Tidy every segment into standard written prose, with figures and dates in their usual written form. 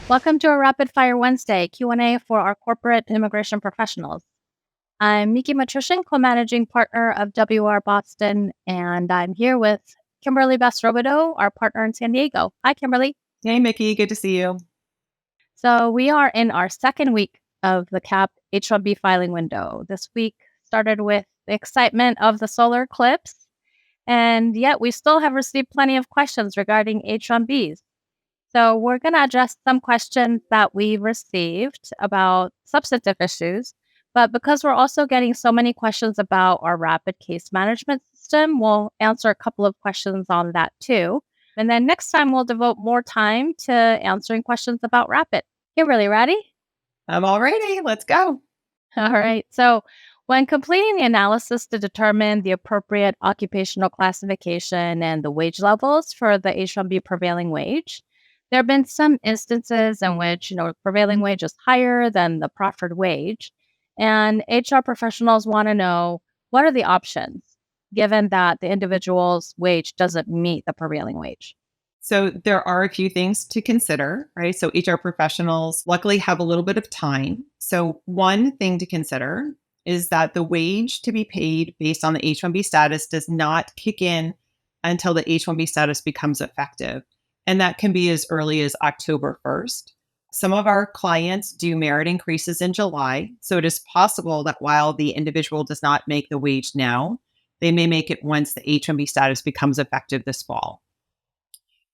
Welcome to a Rapid Fire Wednesday Q&A for our corporate immigration professionals. I'm Miki Matrician, co-managing partner of WR Boston, and I'm here with Kimberley Robidoux, our partner in San Diego. Hi, Kimberly. Hey, Miki. Good to see you. So we are in our second week of the CAP H-1B filing window. This week started with the excitement of the solar eclipse, and yet we still have received plenty of questions regarding H-1Bs. So we're going to address some questions that we've received about substantive issues. But because we're also getting so many questions about our rapid case management system, we'll answer a couple of questions on that too. And then next time, we'll devote more time to answering questions about Rapid. Kimberly, ready? I'm all ready. Let's go. All right. So when completing the analysis to determine the appropriate occupational classification and the wage levels for the H-1B prevailing wage, there have been some instances in which, prevailing wage is higher than the proffered wage. And HR professionals want to know, what are the options given that the individual's wage doesn't meet the prevailing wage? So there are a few things to consider, right? So HR professionals luckily have a little bit of time. So one thing to consider is that the wage to be paid based on the H-1B status does not kick in until the H-1B status becomes effective. And that can be as early as October 1st. Some of our clients do merit increases in July. So it is possible that while the individual does not make the wage now, they may make it once the H-1B status becomes effective this fall.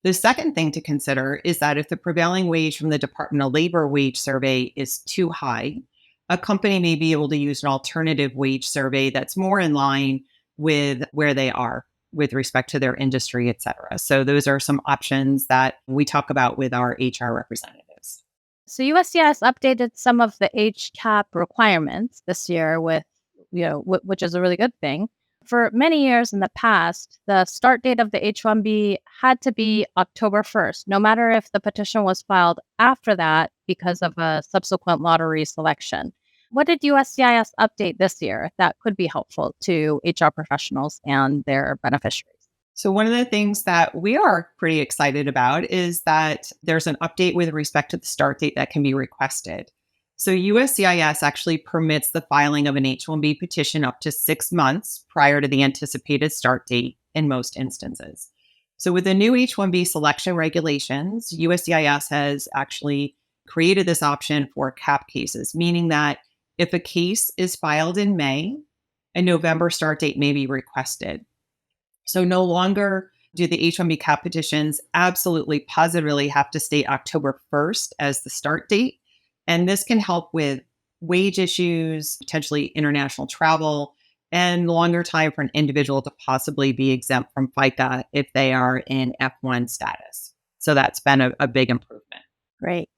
The second thing to consider is that if the prevailing wage from the Department of Labor wage survey is too high, a company may be able to use an alternative wage survey that's more in line with where they are with respect to their industry, et cetera. So those are some options that we talk about with our HR representatives. So USCIS updated some of the HCAP requirements this year with, which is a really good thing. For many years in the past, the start date of the H-1B had to be October 1st, no matter if the petition was filed after that because of a subsequent lottery selection. What did USCIS update this year that could be helpful to HR professionals and their beneficiaries? So one of the things that we are pretty excited about is that there's an update with respect to the start date that can be requested. So USCIS actually permits the filing of an H-1B petition up to 6 months prior to the anticipated start date in most instances. So with the new H-1B selection regulations, USCIS has actually created this option for CAP cases, meaning that if a case is filed in May, a November start date may be requested. So no longer do the H-1B CAP petitions absolutely positively have to state October 1st as the start date. And this can help with wage issues, potentially international travel, and longer time for an individual to possibly be exempt from FICA if they are in F1 status. So that's been a big improvement. Great.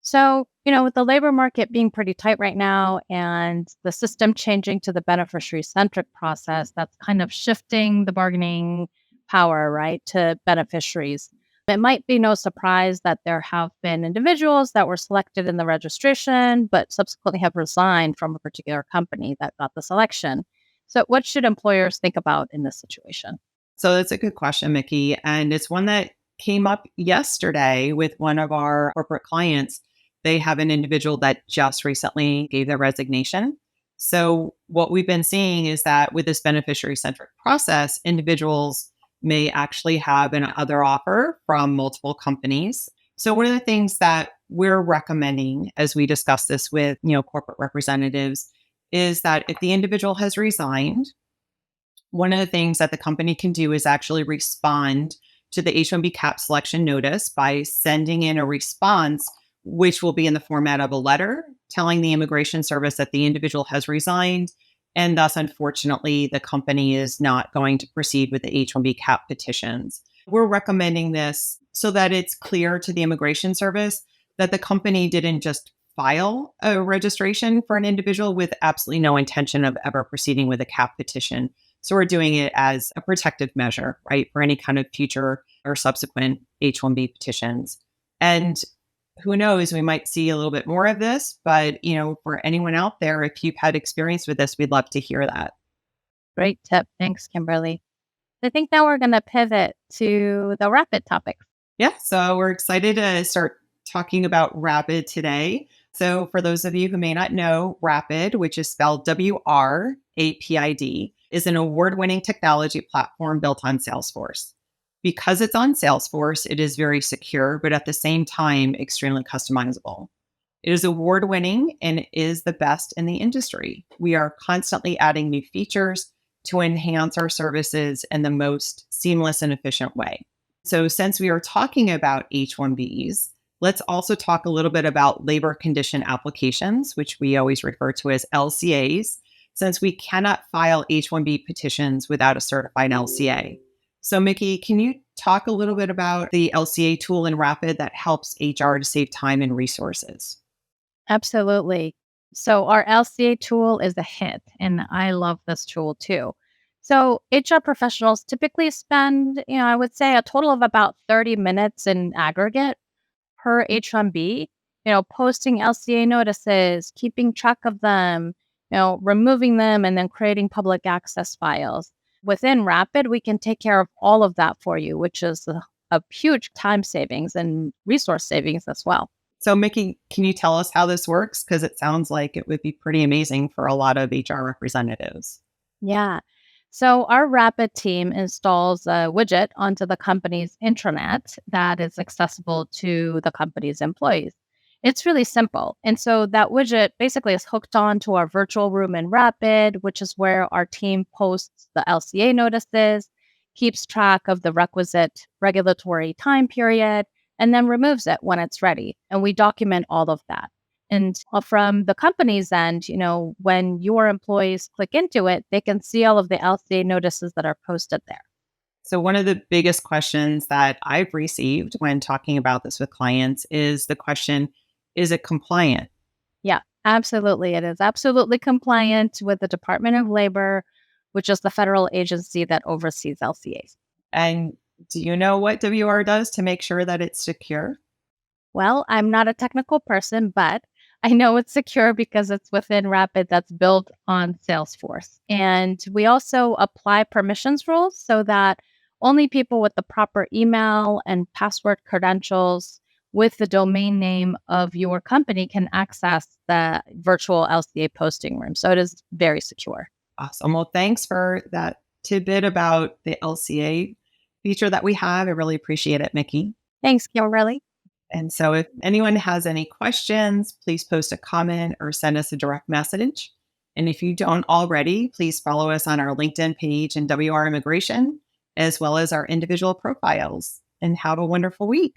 So, with the labor market being pretty tight right now and the system changing to the beneficiary-centric process, that's kind of shifting the bargaining power, right, to beneficiaries. It might be no surprise that there have been individuals that were selected in the registration, but subsequently have resigned from a particular company that got the selection. So what should employers think about in this situation? So that's a good question, Miki. And it's one that came up yesterday with one of our corporate clients. They have an individual that just recently gave their resignation. So what we've been seeing is that with this beneficiary-centric process, individuals may actually have another offer from multiple companies. So one of the things that we're recommending as we discuss this with, corporate representatives is that if the individual has resigned, one of the things that the company can do is actually respond to the H-1B CAP selection notice by sending in a response, which will be in the format of a letter telling the immigration service that the individual has resigned. And thus, unfortunately, the company is not going to proceed with the H-1B CAP petitions. We're recommending this so that it's clear to the immigration service that the company didn't just file a registration for an individual with absolutely no intention of ever proceeding with a CAP petition. So we're doing it as a protective measure, right, for any kind of future or subsequent H-1B petitions. And who knows, we might see a little bit more of this, but, for anyone out there, if you've had experience with this, we'd love to hear that. Great tip. Thanks, Kimberly. I think now we're going to pivot to the rapid topic. Yeah, so we're excited to start talking about Rapid today. So for those of you who may not know, Rapid, which is spelled WRapid, is an award-winning technology platform built on Salesforce. Because it's on Salesforce, it is very secure, but at the same time, extremely customizable. It is award-winning and is the best in the industry. We are constantly adding new features to enhance our services in the most seamless and efficient way. So since we are talking about H-1Bs, let's also talk a little bit about labor condition applications, which we always refer to as LCAs, since we cannot file H-1B petitions without a certified LCA. So Miki, can you talk a little bit about the LCA tool in Rapid that helps HR to save time and resources? Absolutely. So our LCA tool is a hit, and I love this tool too. So HR professionals typically spend, I would say a total of about 30 minutes in aggregate per H-1B, posting LCA notices, keeping track of them, removing them, and then creating public access files. Within Rapid, we can take care of all of that for you, which is a huge time savings and resource savings as well. So Miki, can you tell us how this works? Because it sounds like it would be pretty amazing for a lot of HR representatives. Yeah. So our Rapid team installs a widget onto the company's intranet that is accessible to the company's employees. It's really simple. And so that widget basically is hooked on to our virtual room in Rapid, which is where our team posts the LCA notices, keeps track of the requisite regulatory time period, and then removes it when it's ready. And we document all of that. And from the company's end, when your employees click into it, they can see all of the LCA notices that are posted there. So one of the biggest questions that I've received when talking about this with clients is the question, is it compliant? Yeah, absolutely. It is absolutely compliant with the Department of Labor, which is the federal agency that oversees LCAs. And do you know what WR does to make sure that it's secure? Well, I'm not a technical person, but I know it's secure because it's within Rapid that's built on Salesforce. And we also apply permissions rules so that only people with the proper email and password credentials with the domain name of your company can access the virtual LCA posting room. So it is very secure. Awesome. Well, thanks for that tidbit about the LCA feature that we have. I really appreciate it, Miki. Thanks, Kimberley. And so if anyone has any questions, please post a comment or send us a direct message. And if you don't already, please follow us on our LinkedIn page and WR Immigration, as well as our individual profiles. And have a wonderful week.